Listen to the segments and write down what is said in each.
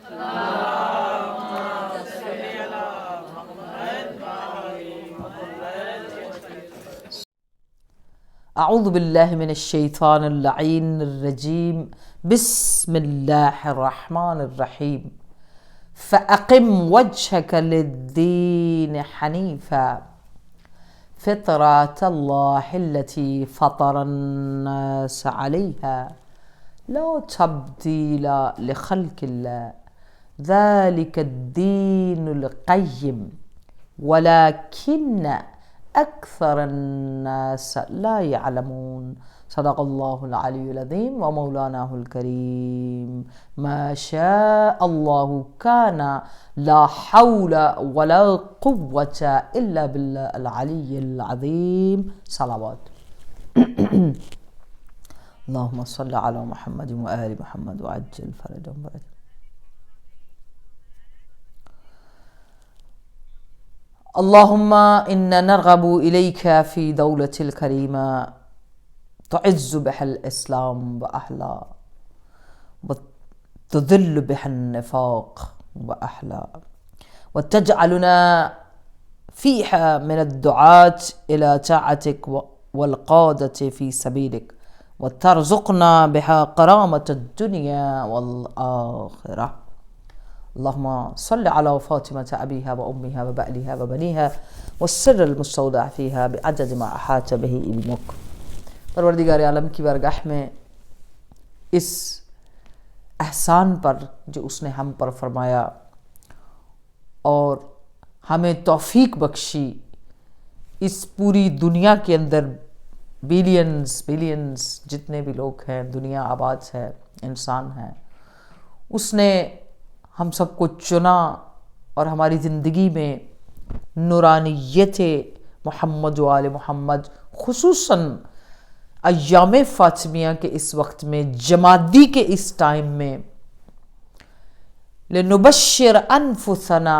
اعوذ باللہ من الشیطان اللعین الرجیم بسم اللہ الرحمن الرحیم فأقم وجهك للدین حنیفا فطرة اللہ التي فطر الناس علیها لا تبدیل لخلق اللہ ذلك الدین القیم ولكن اکثر الناس لا يعلمون صدق اللہ العلی العظیم و مولانہ الکریم ما شاء اللہ کان لا حول ولا قوة الا باللہ العلی العظیم صلوات اللہم صل علی محمد و آل محمد وعجل فرجهم برجهم. اللهم إنا نرغب إليك في دولة الكريمة تعز بها الإسلام وأهله وتذل بها النفاق وأهله وتجعلنا فيها من الدعاة إلى طاعتك والقادة في سبيلك وترزقنا بها كرامة الدنيا والآخرة. اللهم صل على فاطمة أبيها وأمها وبألها وبنيها والسر المستودع فيها بعدد ما أحاط به علمك. پروردگار عالم کی بارگاہ میں اس احسان پر جو اس نے ہم پر فرمایا اور ہمیں توفیق بخشی اس پوری دنیا کے اندر بلینز جتنے بھی لوگ ہیں، دنیا آباد ہے، انسان ہیں، اس نے ہم سب کو چنا اور ہماری زندگی میں نورانیت محمد و آل محمد خصوصاً ایام فاطمیہ کے اس وقت میں، جمادی کے اس ٹائم میں، لنبشر انفسنا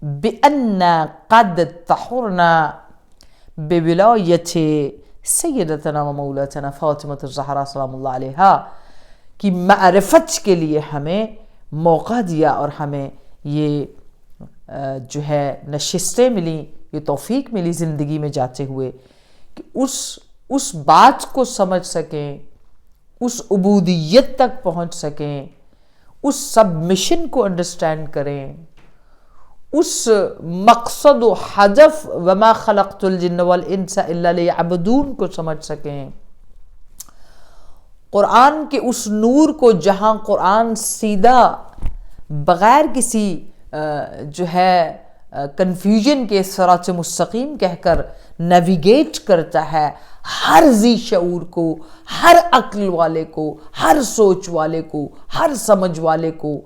بأن قد طہرنا بولایت سیدتنا و مولاتنا فاطمہ الزہرا سلام اللہ علیہا کی معرفت کے لیے ہمیں موقع دیا اور ہمیں یہ جو ہے نشستیں ملی، یہ توفیق ملی زندگی میں جاتے ہوئے کہ اس بات کو سمجھ سکیں، اس عبودیت تک پہنچ سکیں، اس سبمشن کو انڈرسٹینڈ کریں، اس مقصد و ہدف وما خلقت الجن والانس الا لیعبدون کو سمجھ سکیں، قرآن کے اس نور کو جہاں قرآن سیدھا بغیر کسی جو ہے کنفیوژن کے صراط مستقیم کہہ کر نیویگیٹ کرتا ہے ہر ذی شعور کو، ہر عقل والے کو، ہر سوچ والے کو، ہر سمجھ والے کو،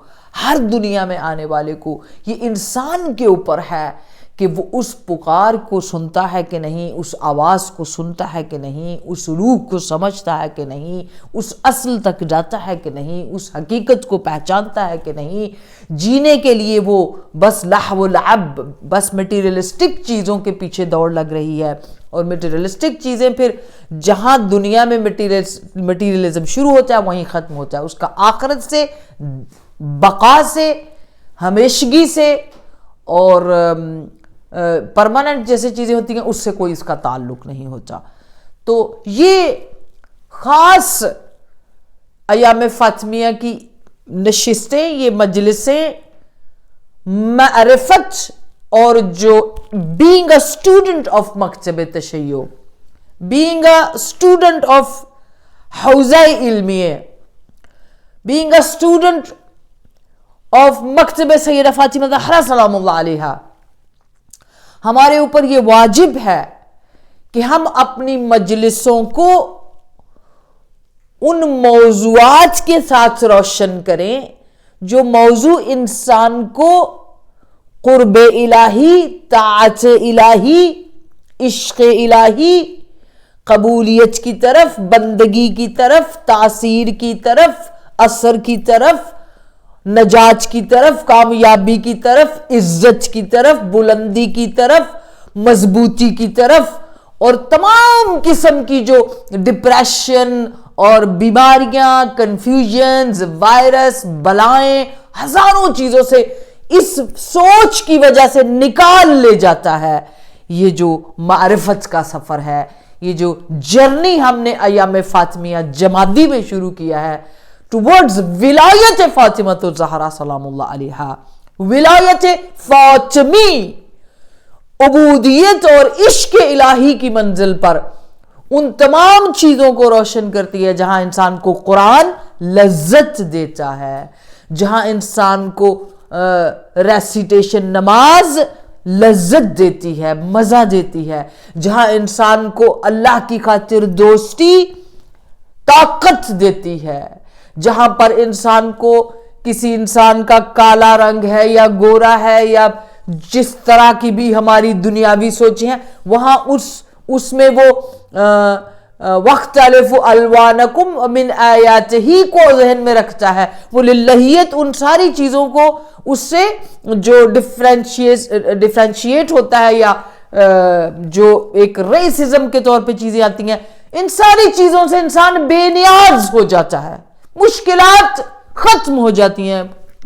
ہر دنیا میں آنے والے کو. یہ انسان کے اوپر ہے کہ وہ اس پکار کو سنتا ہے کہ نہیں، اس آواز کو سنتا ہے کہ نہیں، اس روح کو سمجھتا ہے کہ نہیں، اس اصل تک جاتا ہے کہ نہیں، اس حقیقت کو پہچانتا ہے کہ نہیں. جینے کے لیے وہ بس لہو و لعب، بس میٹیریلسٹک چیزوں کے پیچھے دوڑ لگ رہی ہے، اور میٹیریلسٹک چیزیں پھر جہاں دنیا میں میٹیریلزم شروع ہوتا ہے وہیں ختم ہوتا ہے. اس کا آخرت سے، بقا سے، ہمیشگی سے اور پرماننٹ جیسے چیزیں ہوتی ہیں اس سے کوئی اس کا تعلق نہیں ہوتا. تو یہ خاص ایام فاطمیہ کی نشستیں، یہ مجلسیں معرفت اور جو being a student of مکتب تشیع، being a student of حوزہ علمیہ، being a student of مکتب سیدہ فاطمہ زہرا سلام اللہ علیہا، ہمارے اوپر یہ واجب ہے کہ ہم اپنی مجلسوں کو ان موضوعات کے ساتھ روشن کریں جو موضوع انسان کو قرب الہی، طاعت الہی، عشق الہی، قبولیت کی طرف، بندگی کی طرف، تاثیر کی طرف، اثر کی طرف، نجات کی طرف، کامیابی کی طرف، عزت کی طرف، بلندی کی طرف، مضبوطی کی طرف، اور تمام قسم کی جو ڈپریشن اور بیماریاں، کنفیوژنز، وائرس، بلائیں، ہزاروں چیزوں سے اس سوچ کی وجہ سے نکال لے جاتا ہے. یہ جو معرفت کا سفر ہے, یہ جو جرنی ہم نے ایام فاطمیہ جمادی میں شروع کیا ہے ٹورڈز ولایت فاطمۃ الزہرا سلام اللہ علیہا, ولایت فاطمی, عبودیت اور عشق الہی کی منزل پر, ان تمام چیزوں کو روشن کرتی ہے جہاں انسان کو قرآن لذت دیتا ہے, جہاں انسان کو ریسیٹیشن نماز لذت دیتی ہے, مزہ دیتی ہے, جہاں انسان کو اللہ کی خاطر دوستی طاقت دیتی ہے, جہاں پر انسان کو کسی انسان کا کالا رنگ ہے یا گورا ہے یا جس طرح کی بھی ہماری دنیاوی سوچیں ہیں, وہاں اس میں وہ وَاخْتَلِفُ أَلْوَانَكُمْ من آیات ہی کو ذہن میں رکھتا ہے. وہ للہیت ان ساری چیزوں کو اس سے جو ڈیفرینشیٹ ہوتا ہے یا جو ایک ریسزم کے طور پہ چیزیں آتی ہیں, ان ساری چیزوں سے انسان بے نیاز ہو جاتا ہے, مشکلات ختم ہو جاتی ہیں,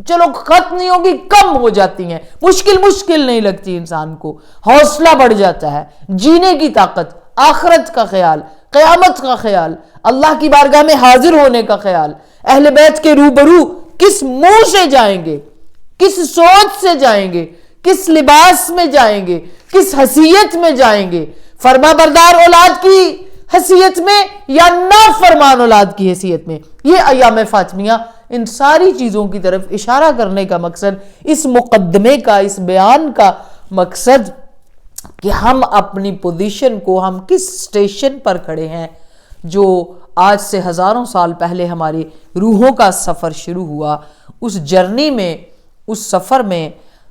چلو ختم نہیں ہوگی کم ہو جاتی ہیں, مشکل نہیں لگتی انسان کو, حوصلہ بڑھ جاتا ہے, جینے کی طاقت, آخرت کا خیال, قیامت کا خیال, اللہ کی بارگاہ میں حاضر ہونے کا خیال, اہل بیت کے روبرو کس منہ سے جائیں گے, کس سوچ سے جائیں گے, کس لباس میں جائیں گے, کس حیثیت میں جائیں گے, فرما بردار اولاد کی حیثیت میں یا نافرمان اولاد کی حیثیت میں. یہ ایام فاطمیہ ان ساری چیزوں کی طرف اشارہ کرنے کا مقصد, اس مقدمے کا, اس بیان کا مقصد کہ ہم اپنی پوزیشن کو, ہم کس سٹیشن پر کھڑے ہیں, جو آج سے ہزاروں سال پہلے ہماری روحوں کا سفر شروع ہوا, اس جرنی میں, اس سفر میں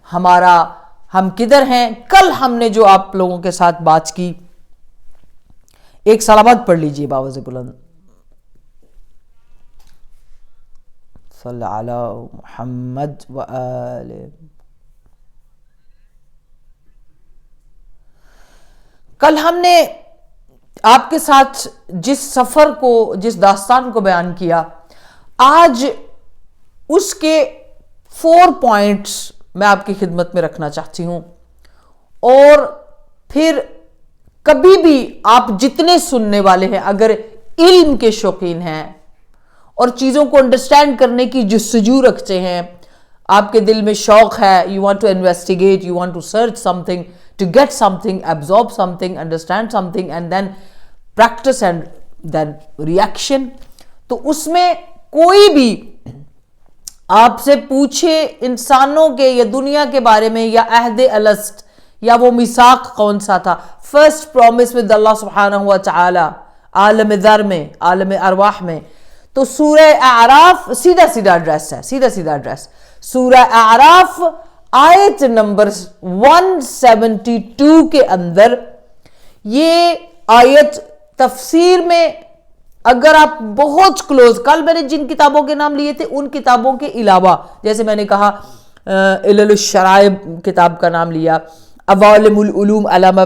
ہم کدھر ہیں. کل ہم نے جو آپ لوگوں کے ساتھ بات کی, ایک سلامت پڑھ لیجئے باوز بلند, صلی علی محمد و آل. کل ہم نے آپ کے ساتھ جس سفر کو, جس داستان کو بیان کیا, آج اس کے 4 پوائنٹس میں آپ کی خدمت میں رکھنا چاہتی ہوں. اور پھر کبھی بھی آپ جتنے سننے والے ہیں, اگر علم کے شوقین ہیں اور چیزوں کو انڈرسٹینڈ کرنے کی جستجو رکھتے ہیں, آپ کے دل میں شوق ہے, you want to investigate, you want to search something, to get something, absorb something, understand something and then practice and then reaction, تو اس میں کوئی بھی آپ سے پوچھے انسانوں کے یا دنیا کے بارے میں, یا عہد الست یا وہ میثاق کون سا تھا, فرسٹ پرومس ود اللہ سبحانہ و تعالی, عالم ذر میں, عالم ارواح میں, تو سورہ اعراف سیدھا ایڈریس ہے, سیدھا ایڈریس سورہ اعراف آیت نمبر 172 کے اندر. یہ آیت تفسیر میں اگر آپ بہت کلوز, کل میں نے جن کتابوں کے نام لیے تھے ان کتابوں کے علاوہ, جیسے میں نے کہا علل الشرائع کتاب کا نام لیا, عوالم العلوم علامہ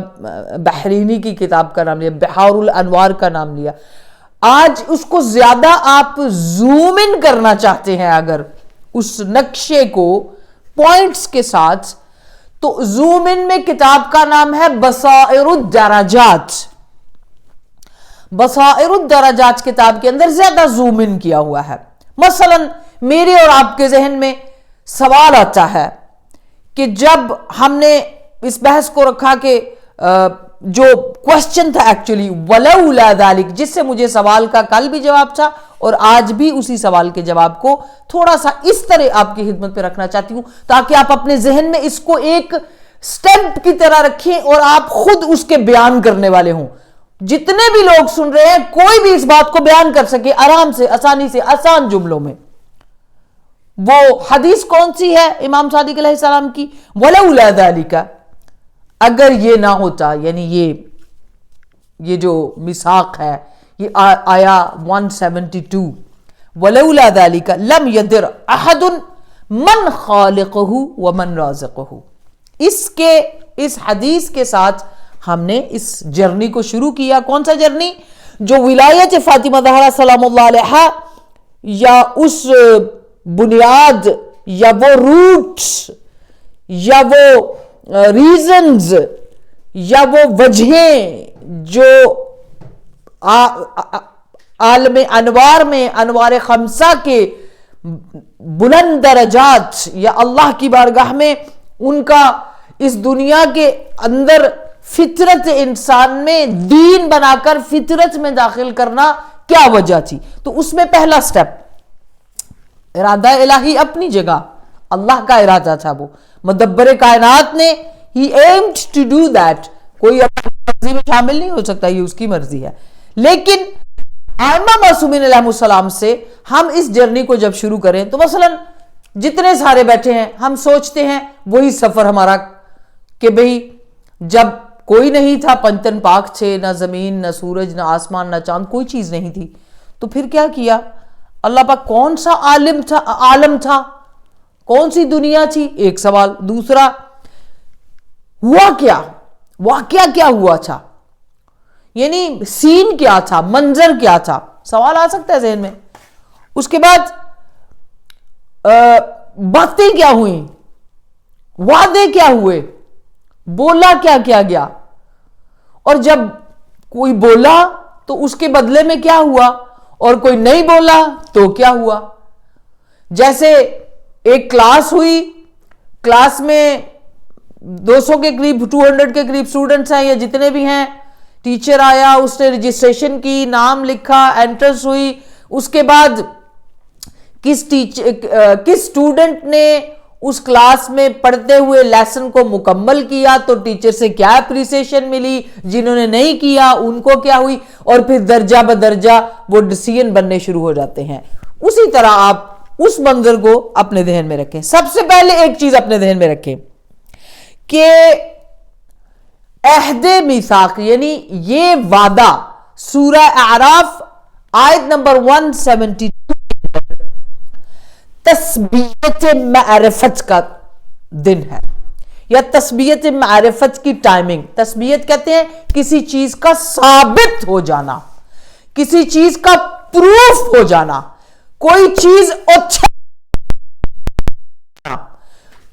بحرینی کی کتاب کا نام لیا, بحار الانوار کا نام لیا, آج اس کو زیادہ آپ زوم ان کرنا چاہتے ہیں اگر اس نقشے کو پوائنٹس کے ساتھ, تو زوم ان میں کتاب کا نام ہے بصائر الدرجات. بصائر الدرجات کتاب کے اندر زیادہ زوم ان کیا ہوا ہے. مثلا میرے اور آپ کے ذہن میں سوال آتا ہے کہ جب ہم نے اس بحث کو رکھا کہ جو کوسچن تھا ایکچولی ولولا ذالک, جس سے مجھے سوال کا کل بھی جواب تھا اور آج بھی اسی سوال کے جواب کو تھوڑا سا اس طرح آپ کی خدمت پہ رکھنا چاہتی ہوں تاکہ آپ اپنے ذہن میں اس کو ایک سٹیمپ کی طرح رکھیں اور آپ خود اس کے بیان کرنے والے ہوں. جتنے بھی لوگ سن رہے ہیں کوئی بھی اس بات کو بیان کر سکے آرام سے, آسانی سے, آسان جملوں میں. وہ حدیث کون سی ہے امام صادق علیہ السلام کی, ولولا ذالک, اگر یہ نہ ہوتا, یعنی یہ جو میثاق ہے, یہ آیا 172, ولولا ذالک لم یدر احد من خالقہ ومن رازقہ. اس حدیث کے ساتھ ہم نے اس جرنی کو شروع کیا. کون سا جرنی؟ جو ولایت فاطمہ زہرا سلام اللہ علیہا یا اس بنیاد یا وہ روٹس یا وہ ریزنز یا وہ وجہیں جو عالم انوار میں انوار خمسہ کے بلند درجات یا اللہ کی بارگاہ میں ان کا اس دنیا کے اندر فطرت انسان میں دین بنا کر فطرت میں داخل کرنا کیا وجہ تھی. تو اس میں پہلا سٹیپ ارادہ الہی اپنی جگہ اللہ کا ارادہ تھا, وہ مدبر کائنات نے he aimed to do that. کوئی اپنی مرضی میں شامل نہیں ہو سکتا, یہ اس کی مرضی ہے. لیکن ائمہ معصومین علیہ السلام سے ہم اس جرنی کو جب شروع کریں تو مثلا جتنے سارے بیٹھے ہیں ہم سوچتے ہیں وہی سفر ہمارا کہ بھئی جب کوئی نہیں تھا, پنجتن پاک تھے, نہ زمین نہ سورج نہ آسمان نہ چاند, کوئی چیز نہیں تھی, تو پھر کیا کیا اللہ پاک؟ کون سا عالم تھا, کون سی دنیا تھی؟ ایک سوال. دوسرا, ہوا کیا, واقعہ کیا ہوا تھا, یعنی سین کیا تھا, منظر کیا تھا؟ سوال آ سکتا ہے ذہن میں. اس کے بعد باتیں کیا ہوئیں, وعدے کیا ہوئے, بولا کیا کیا گیا, اور جب کوئی بولا تو اس کے بدلے میں کیا ہوا, اور کوئی نہیں بولا تو کیا ہوا. جیسے ایک کلاس ہوئی, کلاس میں 200 کے قریب 200 کے قریب سٹوڈنٹس ہیں یا جتنے بھی ہیں, ٹیچر آیا, اس نے رجسٹریشن کی, نام لکھا, انٹرنس ہوئی, اس کے بعد کس سٹوڈنٹ نے اس کلاس میں پڑھتے ہوئے لیسن کو مکمل کیا تو ٹیچر سے کیا اپریسیشن ملی, جنہوں نے نہیں کیا ان کو کیا ہوئی, اور پھر درجہ بدرجہ وہ ڈیسیژن بننے شروع ہو جاتے ہیں. اسی طرح آپ اس منظر کو اپنے ذہن میں رکھیں. سب سے پہلے ایک چیز اپنے ذہن میں رکھیں کہ عہد میثاق یعنی یہ وعدہ سورہ اعراف آیت نمبر 172 تثبیت معرفت کا دن ہے, یا تثبیت معرفت کی ٹائمنگ. تثبیت کہتے ہیں کسی چیز کا ثابت ہو جانا, کسی چیز کا پروف ہو جانا, کوئی چیز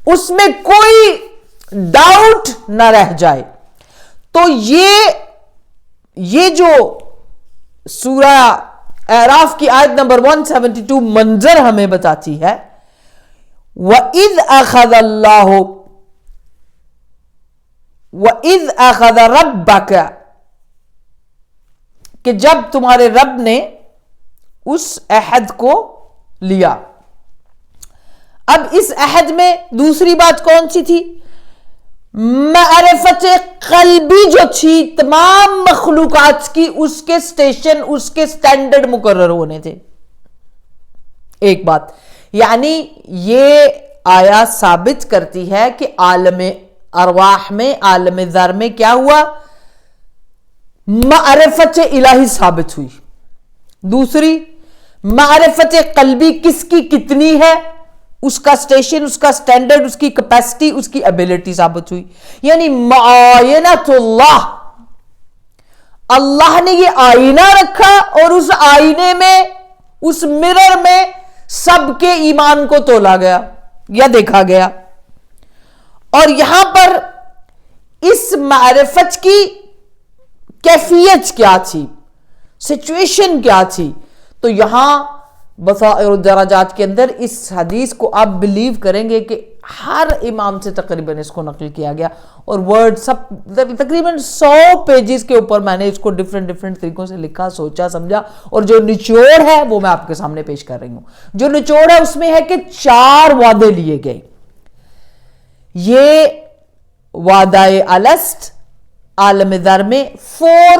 اس میں کوئی ڈاؤٹ نہ رہ جائے. تو یہ جو سورہ اعراف کی آیت نمبر 172 منظر ہمیں بتاتی ہے, وَإِذْ أَخَذَ رَبَّكَ, کہ جب تمہارے رب نے اس عہد کو لیا. اب اس عہد میں دوسری بات کون سی تھی؟ معرفت قلبی جو تھی تمام مخلوقات کی, اس کے سٹیشن, اس کے سٹینڈرڈ مقرر ہونے تھے. ایک بات, یعنی یہ آیا ثابت کرتی ہے کہ عالم ارواح میں, عالم ذر میں کیا ہوا؟ معرفت الہی ثابت ہوئی. دوسری, معرفت قلبی کس کی کتنی ہے, اس کا سٹیشن, اس کا سٹینڈرڈ, اس کی کیپیسٹی, اس کی ایبیلٹی ثابت ہوئی. یعنی معاینت اللہ, اللہ نے یہ آئینہ رکھا اور اس آئینے میں, اس مرر میں سب کے ایمان کو تولا گیا یا دیکھا گیا. اور یہاں پر اس معرفت کی کیفیت کیا تھی, سچویشن کیا تھی, تو یہاں بصائر الدرجات کے اندر اس حدیث کو آپ بلیو کریں گے کہ ہر امام سے تقریباً اس کو نقل کیا گیا, اور ورڈ سب تقریباً 100 پیجز کے اوپر میں نے اس کو ڈیفرنٹ طریقوں سے لکھا, سوچا, سمجھا, اور جو نچوڑ ہے وہ میں آپ کے سامنے پیش کر رہی ہوں. جو نچوڑ ہے اس میں ہے کہ 4 وعدے لیے گئے. یہ وعدہ الست عالم ذر میں 4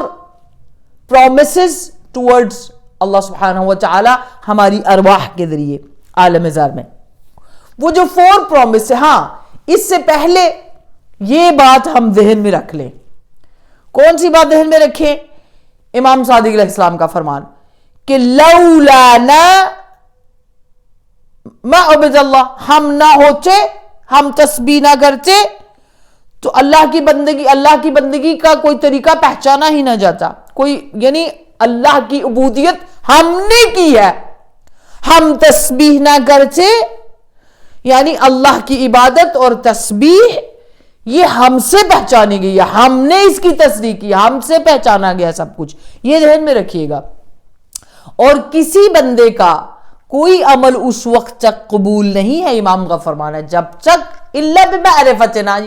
promises towards اللہ سبحانہ وتعالی ہماری ارواح کے ذریعے عالم ذر میں. وہ جو 4 promise ہے, ہاں اس سے پہلے یہ بات ہم ذہن میں رکھ لیں. کون سی بات ذہن میں رکھیں؟ امام صادق علیہ السلام کا فرمان کہ لولانا ما عبد اللہ, ہم نہ ہوتے, ہم تسبیح نہ کرتے تو اللہ کی بندگی کا کوئی طریقہ پہچانا ہی نہ جاتا. کوئی یعنی اللہ کی عبودیت ہم نے کی ہے, ہم تسبیح نہ کرتے یعنی اللہ کی عبادت اور تسبیح یہ ہم سے پہچانی گئی ہے، ہم نے اس کی تصدیق کی، ہم سے پہچانا گیا سب کچھ، یہ ذہن میں رکھیے گا۔ اور کسی بندے کا کوئی عمل اس وقت تک قبول نہیں ہے، امام کا فرمانا ہے، جب تک الا بمعرفتنا،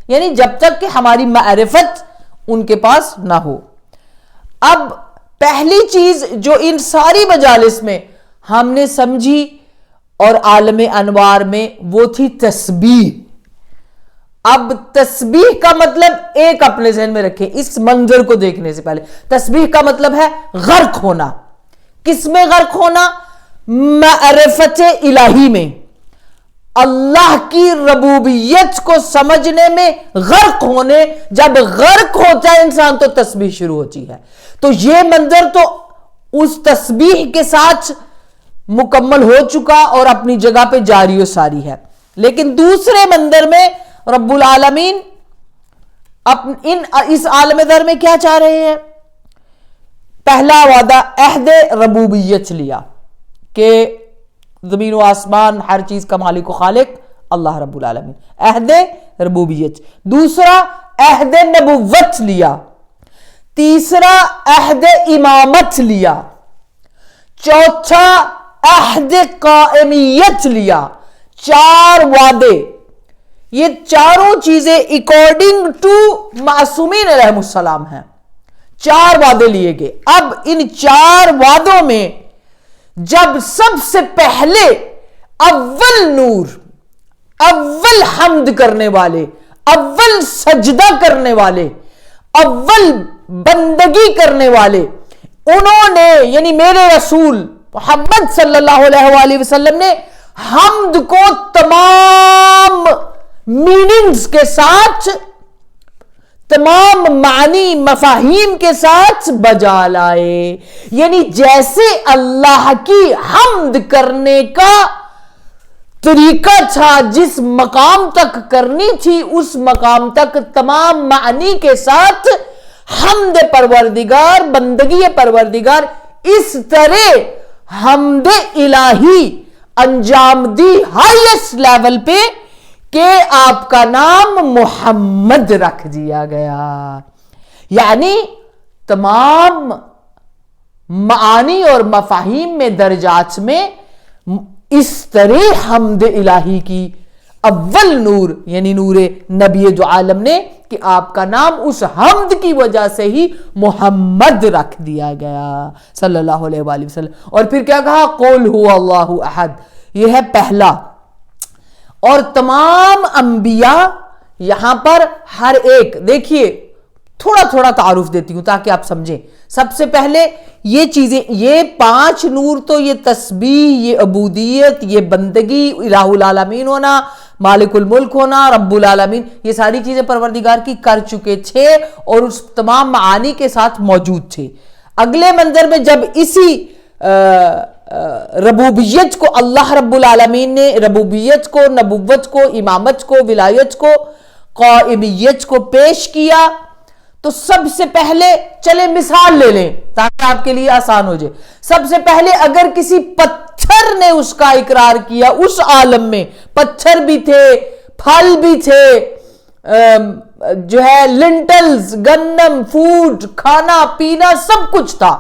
یعنی جب تک کہ ہماری معرفت ان کے پاس نہ ہو۔ اب پہلی چیز جو ان ساری مجالس میں ہم نے سمجھی اور عالم انوار میں، وہ تھی تسبیح۔ اب تسبیح کا مطلب ایک اپنے ذہن میں رکھیں اس منظر کو دیکھنے سے پہلے، تسبیح کا مطلب ہے غرق ہونا۔ کس میں غرق ہونا؟ معرفت الہی میں، اللہ کی ربوبیت کو سمجھنے میں غرق ہونے۔ جب غرق ہوتا ہے انسان تو تسبیح شروع ہوتی ہے۔ تو یہ منظر تو اس تسبیح کے ساتھ مکمل ہو چکا اور اپنی جگہ پہ جاری و ساری ہے۔ لیکن دوسرے منظر میں رب العالمین اس عالم در میں کیا چاہ رہے ہیں؟ پہلا وعدہ عہد ربوبیت لیا کہ زمین و آسمان ہر چیز کا مالک و خالق اللہ رب العالمین، عہد ربوبیت۔ دوسرا عہد نبوت لیا، تیسرا عہد امامت لیا، چوتھا عہد قائمیت لیا۔ 4 وعدے، یہ چاروں چیزیں اکارڈنگ ٹو معصومین علیہ السلام ہیں۔ 4 وعدے لیے گئے۔ اب ان 4 وعدوں میں جب سب سے پہلے اول نور، اول حمد کرنے والے، اول سجدہ کرنے والے، اول بندگی کرنے والے، انہوں نے یعنی میرے رسول محمد صلی اللہ علیہ وآلہ وسلم نے حمد کو تمام میننگز کے ساتھ، تمام معنی مفاہیم کے ساتھ بجا لائے۔ یعنی جیسے اللہ کی حمد کرنے کا طریقہ تھا، جس مقام تک کرنی تھی اس مقام تک تمام معنی کے ساتھ حمد پروردگار، بندگی پروردگار، اس طرح حمد الہی انجام دی ہائیسٹ لیول پہ کہ آپ کا نام محمد رکھ دیا گیا۔ یعنی تمام معانی اور مفاہیم میں، درجات میں اس طرح حمد الہی کی اول نور یعنی نور نبی دو عالم نے کہ آپ کا نام اس حمد کی وجہ سے ہی محمد رکھ دیا گیا صلی اللہ علیہ وآلہ وسلم۔ اور پھر کیا کہا؟ قل هو اللہ احد، یہ ہے پہلا۔ اور تمام انبیاء یہاں پر ہر ایک، دیکھیے تھوڑا تھوڑا تعارف دیتی ہوں تاکہ آپ سمجھیں۔ سب سے پہلے یہ چیزیں، یہ 5 نور تو یہ تسبیح، یہ عبودیت، یہ بندگی، الہ العالمین ہونا، مالک الملک ہونا، رب العالمین، یہ ساری چیزیں پروردگار کی کر چکے تھے اور اس تمام معانی کے ساتھ موجود تھے۔ اگلے منظر میں جب اسی ربوبیت کو اللہ رب العالمین نے، ربوبیت کو، نبوت کو، امامت کو، ولایت کو، قائمیت کو پیش کیا، تو سب سے پہلے چلے مثال لے لیں تاکہ آپ کے لیے آسان ہو جائے۔ سب سے پہلے اگر کسی پتھر نے اس کا اقرار کیا، اس عالم میں پتھر بھی تھے، پھل بھی تھے، جو ہے لنٹلز، گندم، فوڈ، کھانا پینا سب کچھ تھا،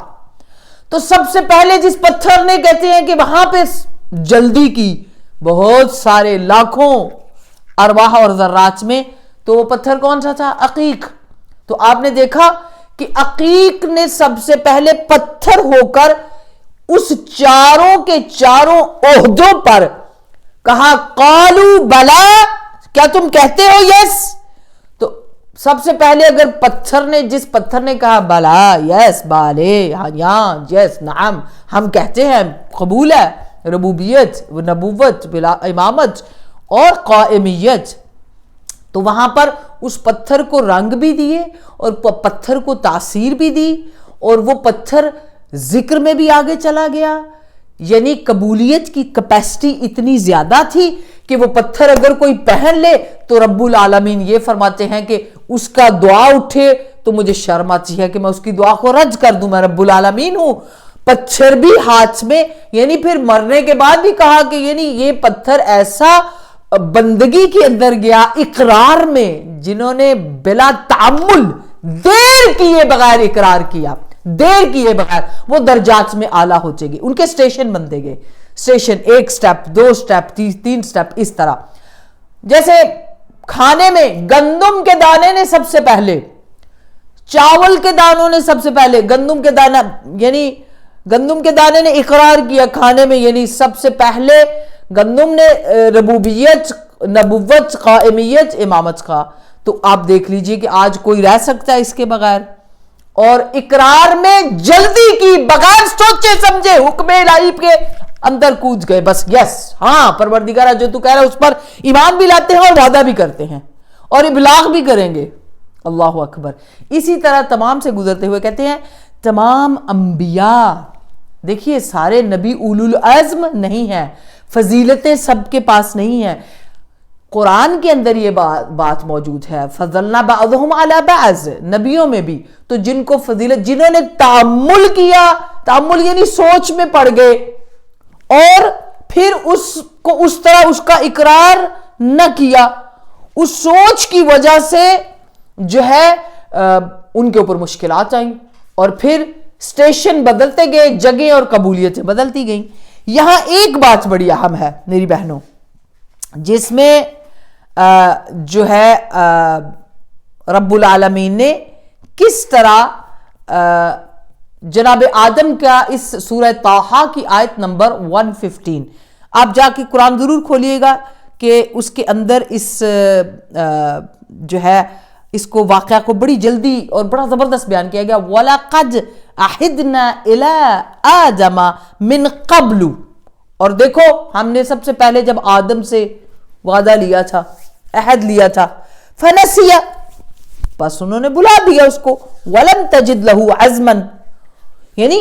تو سب سے پہلے جس پتھر نے کہتے ہیں کہ وہاں پہ جلدی کی بہت سارے لاکھوں ارواح اور ذرات میں، تو وہ پتھر کون سا تھا؟ عقیق۔ تو آپ نے دیکھا کہ عقیق نے سب سے پہلے پتھر ہو کر اس چاروں کے چاروں عہدوں پر کہا قالو بلا، کیا تم کہتے ہو یس؟ تو سب سے پہلے اگر پتھر نے، جس پتھر نے کہا بلا، یس، بالے، ہاں، یس، نعم، ہم کہتے ہیں، قبول ہے، ربوبیت، نبوت، امامت اور قائمیت، تو وہاں پر اس پتھر کو رنگ بھی دیے اور پتھر کو تاثیر بھی دی، اور وہ پتھر ذکر میں بھی آگے چلا گیا۔ یعنی قبولیت کی کیپیسٹی اتنی زیادہ تھی کہ وہ پتھر اگر کوئی پہن لے تو رب العالمین یہ فرماتے ہیں کہ اس کا دعا اٹھے تو مجھے شرم آتی ہے کہ میں اس کی دعا کو رد کر دوں، میں رب العالمین ہوں۔ پتھر بھی ہاتھ میں، یعنی پھر مرنے کے بعد بھی کہا کہ یعنی یہ پتھر ایسا بندگی کے اندر گیا، اقرار میں جنہوں نے بلا تعمل دیر کیے بغیر اقرار کیا، دیر کیے بغیر، وہ درجات میں اعلیٰ ہو جائے گی، ان کے سٹیشن بنتے گئے، سٹیشن 1 سٹیپ 2 سٹیپ 3 سٹیپ، اس طرح. جیسے کھانے میں گندم کے دانے نے سب سے پہلے، چاول کے دانوں نے سب سے پہلے، گندم کے دانا یعنی گندم کے دانے نے اقرار کیا کھانے میں، یعنی سب سے پہلے گندم نے ربوبیت، نبوت، قائمیت، امامت کا. تو آپ دیکھ لیجئے کہ آج کوئی رہ سکتا ہے اس کے بغیر. اور اقرار میں جلدی کی، بغیر سوچے سمجھے حکم الہی کے اندر کود گئے، بس یس ہاں پروردگارہ جو تو کہہ رہا ہے اس پر ایمان بھی لاتے ہیں اور وعدہ بھی کرتے ہیں اور ابلاغ بھی کریں گے. اللہ اکبر. اسی طرح تمام سے گزرتے ہوئے کہتے ہیں تمام انبیاء، دیکھیے سارے نبی اولو العزم نہیں ہیں، فضیلتیں سب کے پاس نہیں ہیں. قرآن کے اندر یہ بات موجود ہے، فضلنا بعضهم علی بعض، نبیوں میں بھی. تو جن کو فضیلت، جنہوں نے تأمل کیا، تأمل یعنی سوچ میں پڑ گئے اور پھر اس کو اس طرح اس کا اقرار نہ کیا، اس سوچ کی وجہ سے جو ہے ان کے اوپر مشکلات آئیں اور پھر سٹیشن بدلتے گئے، جگہیں اور قبولیتیں بدلتی گئیں. یہاں ایک بات بڑی اہم ہے میری بہنوں، جس میں جو ہے رب العالمین نے کس طرح جناب آدم کا اس سورہ طٰہٰ کی آیت نمبر 115، آپ جا کے قرآن ضرور کھولیے گا کہ اس کے اندر اس جو ہے اس کو واقعہ کو بڑی جلدی اور بڑا زبردست بیان کیا گیا. وَلَقَدْ أَحِدْنَا إِلَىٰ آدَمَ مِنْ قَبْلُ، اور دیکھو ہم نے سب سے پہلے جب آدم سے وعدہ لیا تھا، عہد لیا تھا، فَنَسِيَ، بس انہوں نے بلا دیا اس کو. وَلَمْ تَجِدْ لَهُ عَزْمًا، یعنی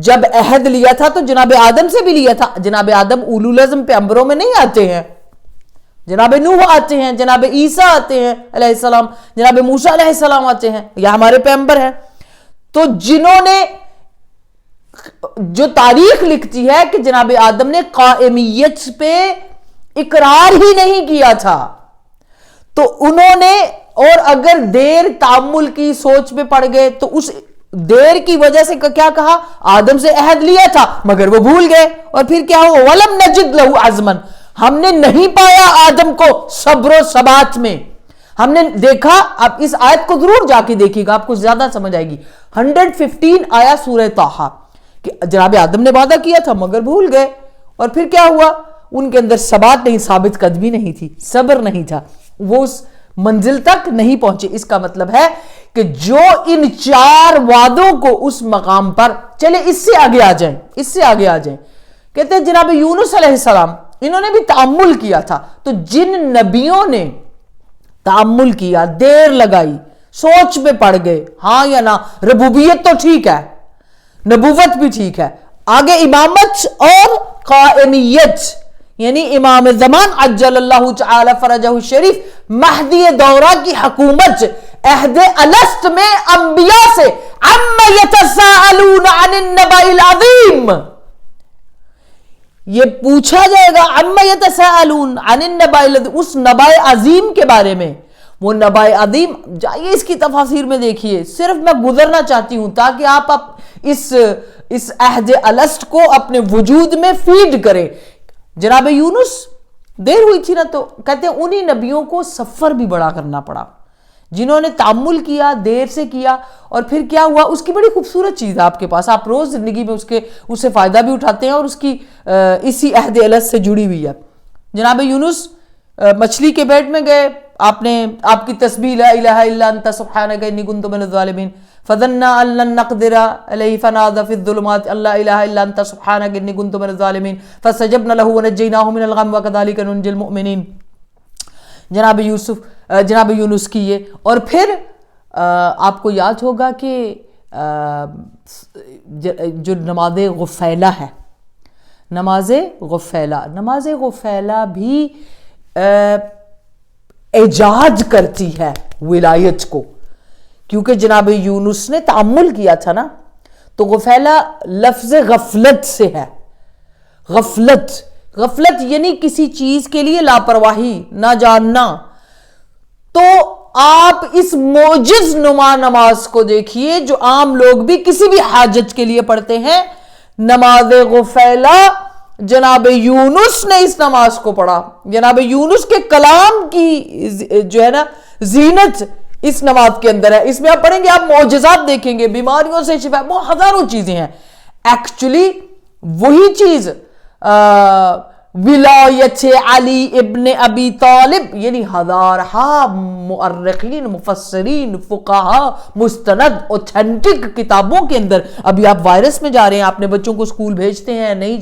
جب عہد لیا تھا تو جناب آدم سے بھی لیا تھا. جناب آدم اولو العزم پیغمبروں میں نہیں آتے ہیں، جناب نوح آتے ہیں، جناب عیسیٰ آتے ہیں علیہ السلام، جناب موسیٰ علیہ السلام آتے ہیں، یا ہمارے پیغمبر ہیں. تو جنہوں نے، جو تاریخ لکھتی ہے کہ جناب آدم نے قائمیت پہ اقرار ہی نہیں کیا تھا، تو انہوں نے، اور اگر دیر تعمل کی، سوچ میں پڑ گئے، تو اس دیر کی وجہ سے کیا کہا، آدم سے عہد لیا تھا مگر وہ بھول گئے، اور پھر کیا ہوا، وَلَمْ نَجِدْ لَهُ عَزْمًا، ہم نے نہیں پایا آدم کو صبر و ثبات میں. ہم نے دیکھا، اب اس آیت کو ضرور جا کے دیکھیے گا، آپ کو زیادہ سمجھ آئے گی. 115 آیا سورہ طٰہٰ کہ جناب آدم نے وعدہ کیا تھا مگر بھول گئے، اور پھر کیا ہوا، ان کے اندر ثبات نہیں، ثابت قدمی نہیں تھی، صبر نہیں تھا، وہ اس منزل تک نہیں پہنچے. اس کا مطلب ہے کہ جو ان 4 وعدوں کو اس مقام پر، چلے اس سے آگے آ جائیں، اس سے آگے آ جائیں. کہتے ہیں جناب یونس علیہ السلام، انہوں نے بھی تعمل کیا تھا. تو جن نبیوں نے تعمل کیا، دیر لگائی، سوچ میں پڑ گئے، ہاں یا نہ، ربوبیت تو ٹھیک ہے، نبوت بھی ٹھیک ہے، آگے امامت اور قائمیت، یعنی امام زمان عجل اللہ تعالی فرجہ الشریف، مہدی دورہ کی حکومت، عہد الست میں انبیاء سے عَمَّ يَتَسَاءَلُونَ عَنِ النَّبَإِ الْعَظِيمِ، یہ پوچھا جائے گا، عَمَّ يَتَسَاءَلُونَ عَنِ النَّبَإِ الْعَظِيمِ، اس نبأ عظیم کے بارے میں. وہ نبأ عظیم، جائیے اس کی تفاسیر میں دیکھیے، صرف میں گزرنا چاہتی ہوں تاکہ آپ اس عہد الست کو اپنے وجود میں فیڈ کریں. جناب یونس دیر ہوئی تھی نا، تو کہتے ہیں انہی نبیوں کو سفر بھی بڑا کرنا پڑا، جنہوں نے تعمل کیا، دیر سے کیا، اور پھر کیا ہوا. اس کی بڑی خوبصورت چیز ہے آپ کے پاس، آپ روز زندگی میں اس سے فائدہ بھی اٹھاتے ہیں، اور اس کی اسی عہد الست سے جڑی ہوئی ہے. جناب یونس مچھلی کے پیٹ میں گئے، آپ کی تسبیح لا الہ الا انت سبحانک انی کنت من الظالمین، فظنّا ان لن نقدر علیہ فنادى فی الظلمات ان لا الہ الا انت سبحانک انی کنت من الظالمین فاستجبنا له ونجیناہ من الغم وکذلک ننجی المؤمنین. جناب یونس کی یہ، اور پھر آپ کو یاد ہوگا کہ جو نماز غفیلہ ہے، نماز غفیلہ بھی ایجاد کرتی ہے ولایت کو، کیونکہ جناب یونس نے تعمل کیا تھا نا. تو غفیلہ لفظ غفلت سے ہے، غفلت، غفلت یعنی کسی چیز کے لیے لاپرواہی، نہ جاننا. تو آپ اس معجز نما نماز کو دیکھیے جو عام لوگ بھی کسی بھی حاجت کے لیے پڑھتے ہیں. نماز غفیلہ، جناب یونس نے اس نماز کو پڑھا. جناب یونس کے کلام کی جو ہے نا زینت اس نماز کے اندر ہے. اس میں آپ پڑھیں گے، آپ معجزات دیکھیں گے، بیماریوں سے شفا، بہت ہزاروں چیزیں ہیں. ایکچولی وہی چیز ولایت علی ابن ابی طالب، یعنی ہزارہا مؤرخین، مفسرین، فقہا، مستند اوتھینٹک کتابوں کے اندر. ابھی آپ وائرس میں جا رہے ہیں، اپنے بچوں کو اسکول بھیجتے ہیں، نہیں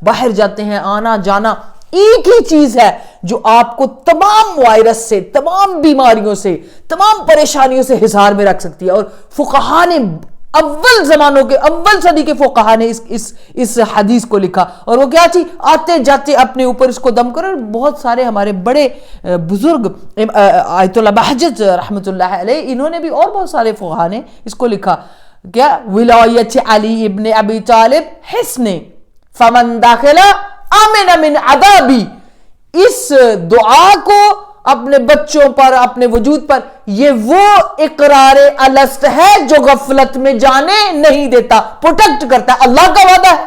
باہر جاتے ہیں، آنا جانا، ایک ہی چیز ہے جو آپ کو تمام وائرس سے، تمام بیماریوں سے، تمام پریشانیوں سے حصار میں رکھ سکتی ہے. اور فقہا نے اول زمانوں کے، اول صدی کے فقہا نے اس حدیث کو لکھا. اور وہ کیا تھی؟ آتے جاتے اپنے اوپر اس کو دم کرو. بہت سارے ہمارے بڑے بزرگ، آیت اللہ بہجت رحمۃ اللہ علیہ، انہوں نے بھی، اور بہت سارے فقہا نے اس کو لکھا. کیا؟ ولایت علی ابن ابی طالب حصن فمن داخلہ آمن من عذابی. اس دعا کو اپنے بچوں پر، اپنے وجود پر، یہ وہ اقرار الست ہے جو غفلت میں جانے نہیں دیتا، پروٹیکٹ کرتا ہے. اللہ کا وعدہ ہے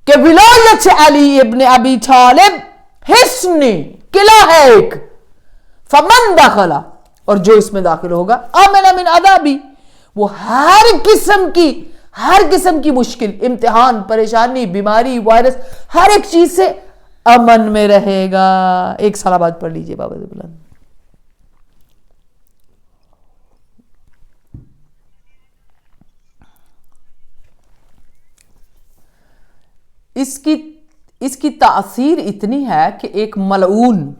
کہ ولایت علی ابن ابی طالب حصن، قلعہ ہے ایک، فمن داخلہ، اور جو اس میں داخل ہوگا، آمن من عذابی، وہ ہر قسم کی مشکل، امتحان، پریشانی، بیماری، وائرس، ہر ایک چیز سے امن میں رہے گا. ایک صلوات پڑھ لیجئے بابا بلند. اس کی تاثیر اتنی ہے کہ ایک ملعون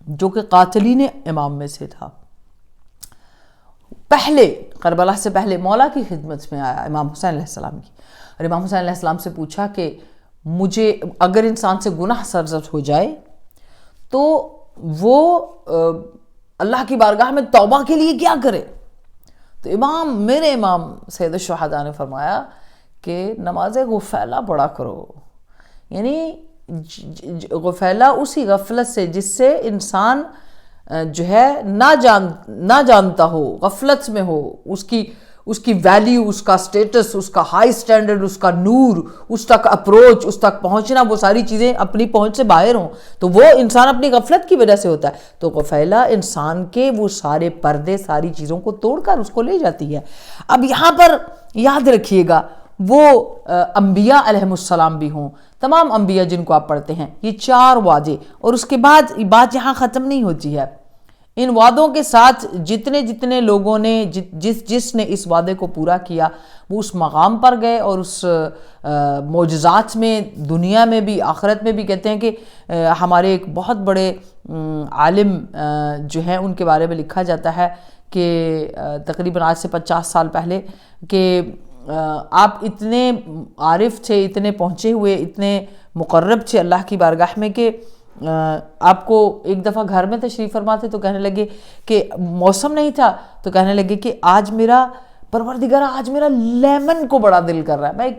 جو کہ قاتلین امام میں سے تھا، پہلے کربلا سے پہلے مولا کی خدمت میں آیا، امام حسین علیہ السلام کی، اور امام حسین علیہ السلام سے پوچھا کہ مجھے، اگر انسان سے گناہ سرزد ہو جائے تو وہ اللہ کی بارگاہ میں توبہ کے لیے کیا کرے؟ تو میرے امام سید الشہداء نے فرمایا کہ نماز غفیلہ پڑھا کرو. یعنی غفیلہ اسی غفلت سے جس سے انسان جو ہے نہ جانتا ہو، غفلت میں ہو، اس کی ویلیو، اس کا سٹیٹس، اس کا ہائی سٹینڈرڈ، اس کا نور، اس تک اپروچ، اس تک پہنچنا، وہ ساری چیزیں اپنی پہنچ سے باہر ہوں، تو وہ انسان اپنی غفلت کی وجہ سے ہوتا ہے. تو غفیلہ انسان کے وہ سارے پردے، ساری چیزوں کو توڑ کر اس کو لے جاتی ہے. اب یہاں پر یاد رکھیے گا، وہ انبیاء علیہ السلام بھی ہوں، تمام انبیاء جن کو آپ پڑھتے ہیں، یہ 4 وعدے، اور اس کے بعد بات یہاں ختم نہیں ہوتی ہے. ان وعدوں کے ساتھ جتنے لوگوں نے جس نے اس وعدے کو پورا کیا، وہ اس مقام پر گئے، اور اس معجزات میں، دنیا میں بھی، آخرت میں بھی. کہتے ہیں کہ ہمارے ایک بہت بڑے عالم جو ہیں، ان کے بارے میں لکھا جاتا ہے کہ تقریباً آج سے 50 سال پہلے، کہ آپ اتنے عارف تھے، اتنے پہنچے ہوئے، اتنے مقرب تھے اللہ کی بارگاہ میں، کہ آپ کو ایک دفعہ گھر میں تشریف فرما تھے تو کہنے لگے کہ موسم نہیں تھا، تو کہنے لگے کہ آج میرا پروردگار، آج میرا لیمن کو بڑا دل کر رہا ہے، میں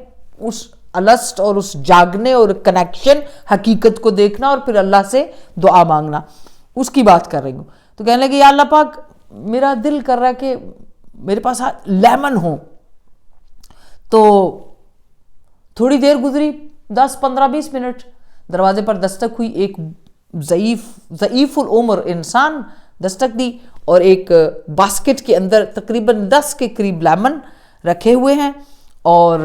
اس السٹ اور اس جاگنے اور کنیکشن، حقیقت کو دیکھنا اور پھر اللہ سے دعا مانگنا، اس کی بات کر رہی ہوں. تو کہنے لگے یا اللہ پاک، میرا دل کر رہا ہے کہ میرے پاس لیمن ہو. تو تھوڑی دیر گزری، 10 15 20 منٹ، دروازے پر دستک ہوئی. ایک ضعیف العمر انسان دستک دی، اور ایک باسکٹ کے اندر تقریباً 10 کے قریب لیمن رکھے ہوئے ہیں، اور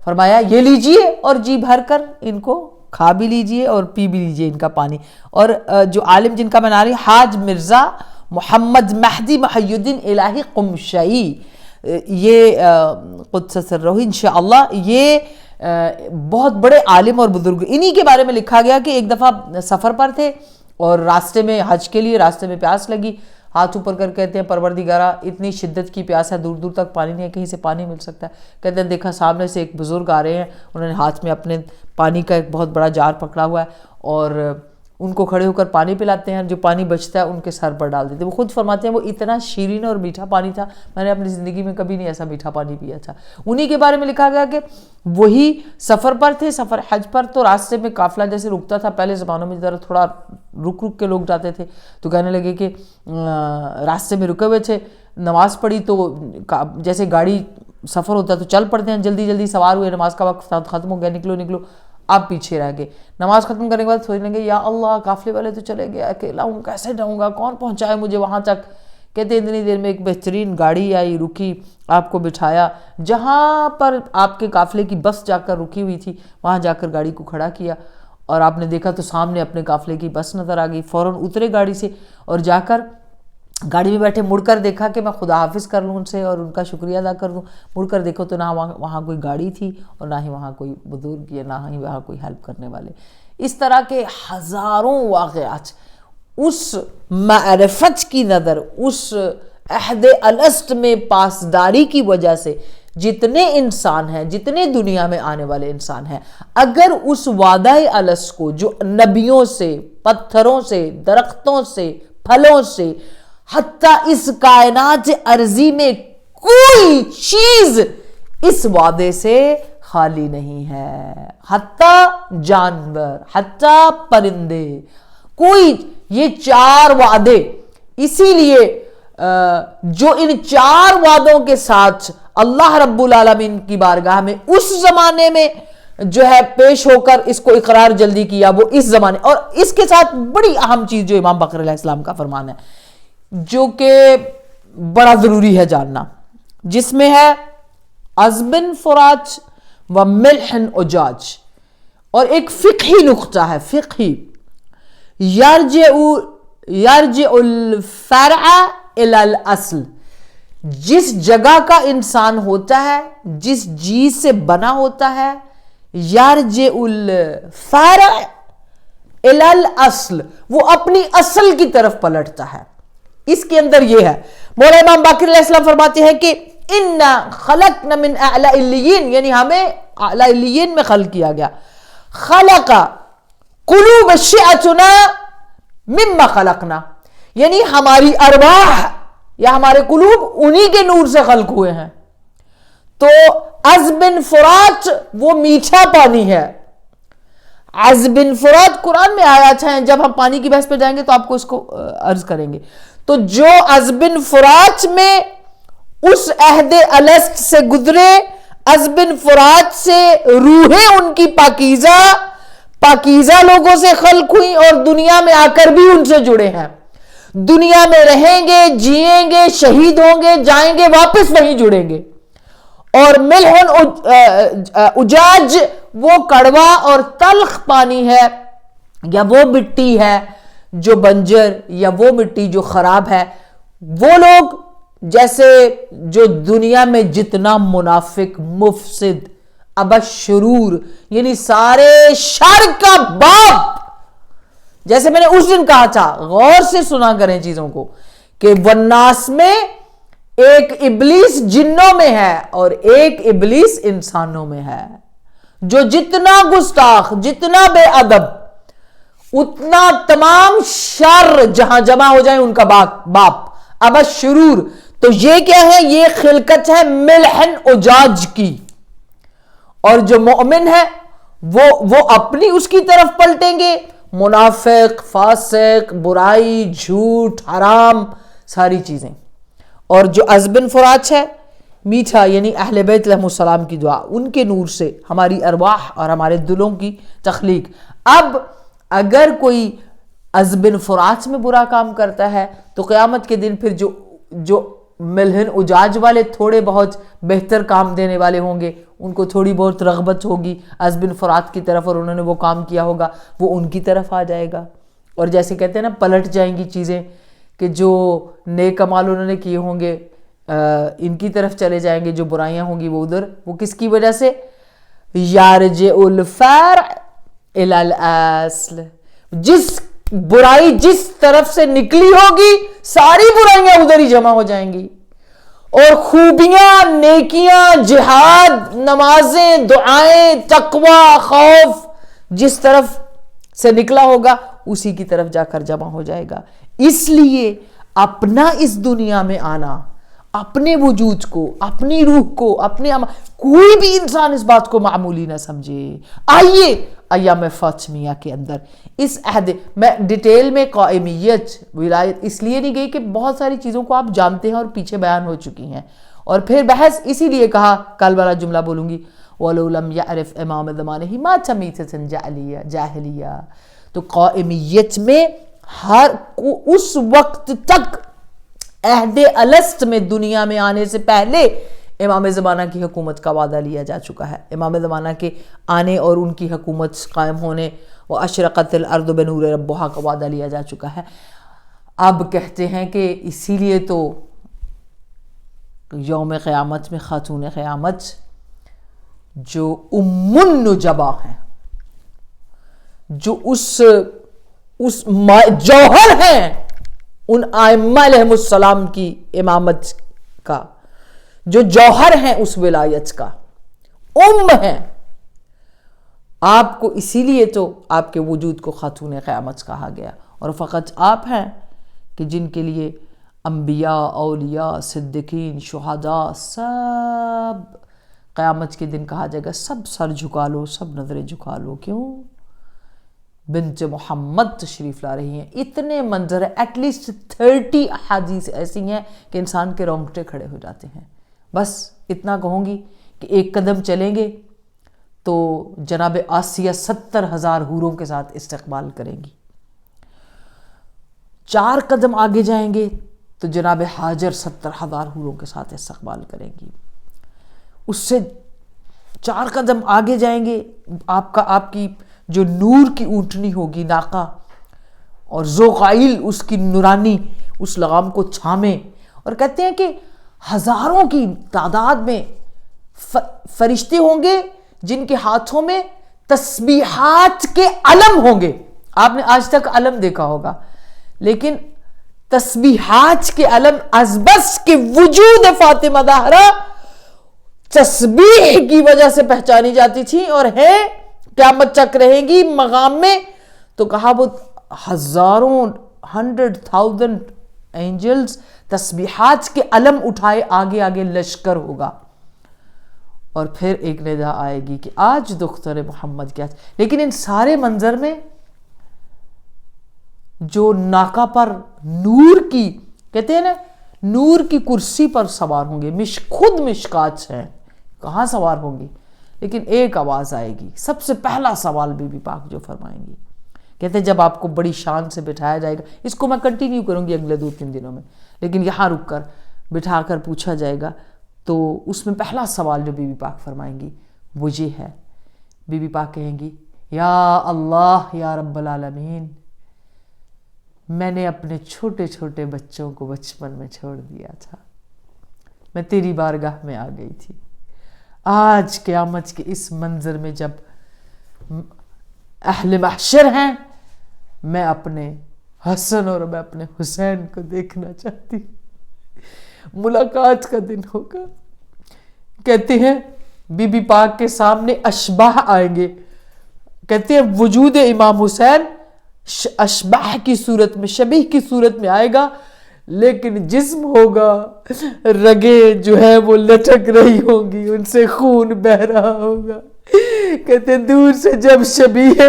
فرمایا یہ لیجئے، اور جی بھر کر ان کو کھا بھی لیجئے اور پی بھی لیجئے ان کا پانی. اور جو عالم جن کا میں نام رہی، حاج مرزا محمد مہدی محی الدین الہی قمشئی، یہ قدس سرہ انشاءاللہ، یہ بہت بڑے عالم اور بزرگ. انہی کے بارے میں لکھا گیا کہ ایک دفعہ سفر پر تھے، اور راستے میں، حج کے لیے راستے میں پیاس لگی، ہاتھ اوپر کر کہتے ہیں پروردگارا، اتنی شدت کی پیاس ہے، دور دور تک پانی نہیں ہے، کہیں سے پانی مل سکتا ہے. کہتے ہیں دیکھا سامنے سے ایک بزرگ آ رہے ہیں، انہوں نے ہاتھ میں اپنے پانی کا ایک بہت بڑا جار پکڑا ہوا ہے، اور ان کو کھڑے ہو کر پانی پلاتے ہیں، جو پانی بچتا ہے ان کے سر پر ڈال دیتے ہیں۔ وہ خود فرماتے ہیں وہ اتنا شیرین اور میٹھا پانی تھا، میں نے اپنی زندگی میں کبھی نہیں ایسا میٹھا پانی پیا تھا۔ انہی کے بارے میں لکھا گیا کہ وہی سفر پر تھے، سفر حج پر، تو راستے میں قافلہ جیسے رکتا تھا، پہلے زمانوں میں ذرا تھوڑا رک رک کے لوگ جاتے تھے، تو کہنے لگے کہ راستے میں رکے ہوئے تھے، نماز پڑھی تو جیسے گاڑی سفر ہوتا ہے تو چل پڑتے ہیں، جلدی جلدی سوار ہوئے، نماز کا وقت ختم ہو گیا، نکلو نکلو، آپ پیچھے رہ گئے۔ نماز ختم کرنے کے بعد سوچنے لگے یا اللہ قافلے والے تو چلے گئے، اکیلا ہوں، کیسے جاؤں گا، کون پہنچائے مجھے وہاں تک؟ کہتے ہیں اتنی دیر میں ایک بہترین گاڑی آئی، رکی، آپ کو بٹھایا، جہاں پر آپ کے قافلے کی بس جا کر رکی ہوئی تھی وہاں جا کر گاڑی کو کھڑا کیا، اور آپ نے دیکھا تو سامنے اپنے قافلے کی بس نظر آ گئی، فوراً اترے گاڑی سے اور جا کر گاڑی میں بیٹھے، مڑ کر دیکھا کہ میں خدا حافظ کر لوں ان سے اور ان کا شکریہ ادا کر دوں، مڑ کر دیکھو تو نہ وہاں کوئی گاڑی تھی اور نہ ہی وہاں کوئی بزرگ یا نہ ہی وہاں کوئی ہیلپ کرنے والے۔ اس طرح کے ہزاروں واقعات اس معرفت کی نظر، اس عہد الست میں پاسداری کی وجہ سے جتنے انسان ہیں، جتنے دنیا میں آنے والے انسان ہیں، اگر اس وعدہ الست کو جو نبیوں سے، پتھروں سے، درختوں سے، پھلوں سے، حتیٰ اس کائنات ارضی میں کوئی چیز اس وعدے سے خالی نہیں ہے، حتیٰ جانور، حتیٰ پرندے، کوئی، یہ 4 وعدے، اسی لیے جو ان 4 وعدوں کے ساتھ اللہ رب العالمین کی بارگاہ میں اس زمانے میں جو ہے پیش ہو کر اس کو اقرار جلدی کیا، وہ اس زمانے، اور اس کے ساتھ بڑی اہم چیز جو امام باقر علیہ السلام کا فرمان ہے، جو کہ بڑا ضروری ہے جاننا، جس میں ہے عذب فرات و ملح اجاج، اور ایک فقہی نقطہ ہے، فقہی، یرجع الفرع الی الاصل، جس جگہ کا انسان ہوتا ہے، جس چیز سے بنا ہوتا ہے، یرجع الفرع الی الاصل، وہ اپنی اصل کی طرف پلٹتا ہے۔ اس کے اندر یہ ہے، مولا امام باقر علیہ السلام فرماتے ہیں کہ اِنَّا خَلَقْنَا مِنْ اعلی علیین، یعنی ہمیں اعلی علیین میں خلق کیا گیا، خلق قلوب شیعتنا مما خلقنا، یعنی ہماری ارواح یا ہمارے قلوب انہی کے نور سے خلق ہوئے ہیں۔ تو عذب فرات وہ میٹھا پانی ہے، عذب فرات قرآن میں آیات ہیں، جب ہم پانی کی بحث پہ جائیں گے تو آپ کو اس کو عرض کریں گے۔ تو جو عذب فرات میں اس عہد الست سے گزرے، عذب فرات سے روحیں ان کی پاکیزہ لوگوں سے خلق ہوئی اور دنیا میں آ کر بھی ان سے جڑے ہیں، دنیا میں رہیں گے، جئیں گے، شہید ہوں گے، جائیں گے، واپس وہیں جڑیں گے۔ اور ملح اجاج وہ کڑوا اور تلخ پانی ہے، یا وہ مٹی ہے جو بنجر، یا وہ مٹی جو خراب ہے۔ وہ لوگ جیسے جو دنیا میں جتنا منافق، مفسد، ابشرور، یعنی سارے شر کا باپ، جیسے میں نے اس دن کہا تھا، غور سے سنا کریں چیزوں کو، کہ والناس میں ایک ابلیس جنوں میں ہے اور ایک ابلیس انسانوں میں ہے، جو جتنا گستاخ، جتنا بے ادب، اتنا تمام شر جہاں جمع ہو جائیں ان کا باپ ابشرور۔ تو یہ کیا ہے؟ یہ خلقت ہے ملحن اجاج کی، اور جو مومن ہے وہ اپنی اس کی طرف پلٹیں گے، منافق، فاسق، برائی، جھوٹ، حرام، ساری چیزیں۔ اور جو عذب فرات ہے میٹھا، یعنی اہل بیت علیہ السلام کی دعا، ان کے نور سے ہماری ارواح اور ہمارے دلوں کی تخلیق۔ اب اگر کوئی عذب فرات میں برا کام کرتا ہے تو قیامت کے دن پھر جو ملحن اجاج والے تھوڑے بہت بہتر کام دینے والے ہوں گے، ان کو تھوڑی بہت رغبت ہوگی عذب فرات کی طرف، اور انہوں نے وہ کام کیا ہوگا، وہ ان کی طرف آ جائے گا، اور جیسے کہتے ہیں نا پلٹ جائیں گی چیزیں، کہ جو نیک اعمال انہوں نے کیے ہوں گے ان کی طرف چلے جائیں گے، جو برائیاں ہوں گی وہ ادھر۔ وہ کس کی وجہ سے؟ یارجع الفرع الی الاصل، جس برائی جس طرف سے نکلی ہوگی ساری برائیاں ادھر ہی جمع ہو جائیں گی، اور خوبیاں، نیکیاں، جہاد، نمازیں، دعائیں، تقوی، خوف جس طرف سے نکلا ہوگا اسی کی طرف جا کر جمع ہو جائے گا. اس لیے اپنا اس دنیا میں آنا، اپنے وجود کو، اپنی روح کو، کوئی بھی انسان اس بات کو معمولی نہ سمجھے. آئیے ایام فاطمیہ کے اندر اس عہد میں ڈیٹیل میں قائمیت ولایت اس لیے نہیں گئی کہ بہت ساری چیزوں کو آپ جانتے ہیں اور پیچھے بیان ہو چکی ہیں، اور پھر بحث اسی لیے کہا، کل والا جملہ بولوں گی، وَلَوْ لَمْ يَعْرِفْ امام زمانہ مَا تَمِيتَةً جاہلیہ. تو قائمیت میں ہر اس وقت تک عہد الست میں دنیا میں آنے سے پہلے امام زمانہ کی حکومت کا وعدہ لیا جا چکا ہے. امام زمانہ کے آنے اور ان کی حکومت قائم ہونے، وَأَشْرَقَتِ الْأَرْضُ بِنُورِ رَبِّهَا کا وعدہ لیا جا چکا ہے. اب کہتے ہیں کہ اسی لیے تو یوم قیامت میں خاتون قیامت جو ام النجبا ہیں، جو اس جوہر ہیں ان ائمہ علیہم السلام کی امامت کا، جو جوہر ہیں اس ولایت کا، ام ہیں. آپ کو اسی لیے تو آپ کے وجود کو خاتون قیامت کہا گیا، اور فقط آپ ہیں کہ جن کے لیے انبیاء، اولیاء، صدیقین، شہداء سب قیامت کے دن کہا جائے گا سب سر جھکا لو، سب نظریں جھکا لو. کیوں؟ بنت محمد تشریف لا رہی ہیں. اتنے منظر ہیں، ایٹ لیسٹ 30 احادیث ایسی ہیں کہ انسان کے رونگٹے کھڑے ہو جاتے ہیں. بس اتنا کہوں گی کہ ایک قدم چلیں گے تو جناب آسیہ 70,000 حوروں کے ساتھ استقبال کریں گی. 4 قدم آگے جائیں گے تو جناب ہاجر 70,000 حوروں کے ساتھ استقبال کریں گی. اس سے 4 قدم آگے جائیں گے، آپ کی جو نور کی اونٹنی ہوگی ناقہ، اور ذوقائل اس کی نورانی اس لغام کو چھامیں. اور کہتے ہیں کہ ہزاروں کی تعداد میں فرشتے ہوں گے جن کے ہاتھوں میں تسبیحات کے علم ہوں گے. آپ نے آج تک علم دیکھا ہوگا، لیکن تسبیحات کے علم از بس کے وجود فاطمہ زہرا تسبیح کی وجہ سے پہچانی جاتی تھی اور ہے قیامت تک رہیں گی مقام میں. تو کہا وہ ہزاروں 100,000 اینجلز تسبیحات کے علم اٹھائے آگے آگے لشکر ہوگا. اور پھر ایک ندا آئے گی کہ آج دختر محمد کیا. لیکن ان سارے منظر میں جو ناقہ پر نور کی، کہتے ہیں نا نور کی کرسی پر سوار ہوں گے، خود مشکات ہیں، کہاں سوار ہوں گی، لیکن ایک آواز آئے گی. سب سے پہلا سوال بی بی پاک جو فرمائیں گی، کہتے ہیں جب آپ کو بڑی شان سے بٹھایا جائے گا، اس کو میں کنٹینیو کروں گی اگلے 2-3 دنوں میں، لیکن یہاں رک کر بٹھا کر پوچھا جائے گا، تو اس میں پہلا سوال جو بی بی پاک فرمائیں گی وہ یہ ہے. بی بی پاک کہیں گی یا اللہ یا رب العالمین، میں نے اپنے چھوٹے چھوٹے بچوں کو بچپن میں چھوڑ دیا تھا، میں تیری بارگاہ میں آ گئی تھی. آج قیامت کے اس منظر میں جب اہل محشر ہیں، میں اپنے حسن اور میں اپنے حسین کو دیکھنا چاہتی. ملاقات کا دن ہوگا. کہتے ہیں بی بی پاک کے سامنے اشباح آئیں گے. کہتے ہیں وجود امام حسین اشباح کی صورت میں، شبیہ کی صورت میں آئے گا، لیکن جسم ہوگا، رگیں جو ہے وہ لٹک رہی ہوں گی، ان سے خون بہ رہا ہوگا. کہتے ہیں دور سے جب شبیہ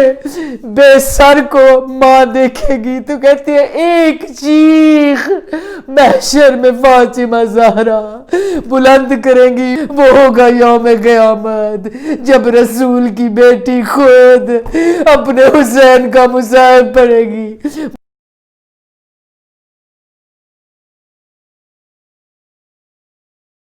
بے سر کو ماں دیکھے گی تو کہتے ہیں ایک چیخ محشر میں فاطمہ زہرا بلند کریں گی. وہ ہوگا یوم قیامت جب رسول کی بیٹی خود اپنے حسین کا مصائب پڑھے گی.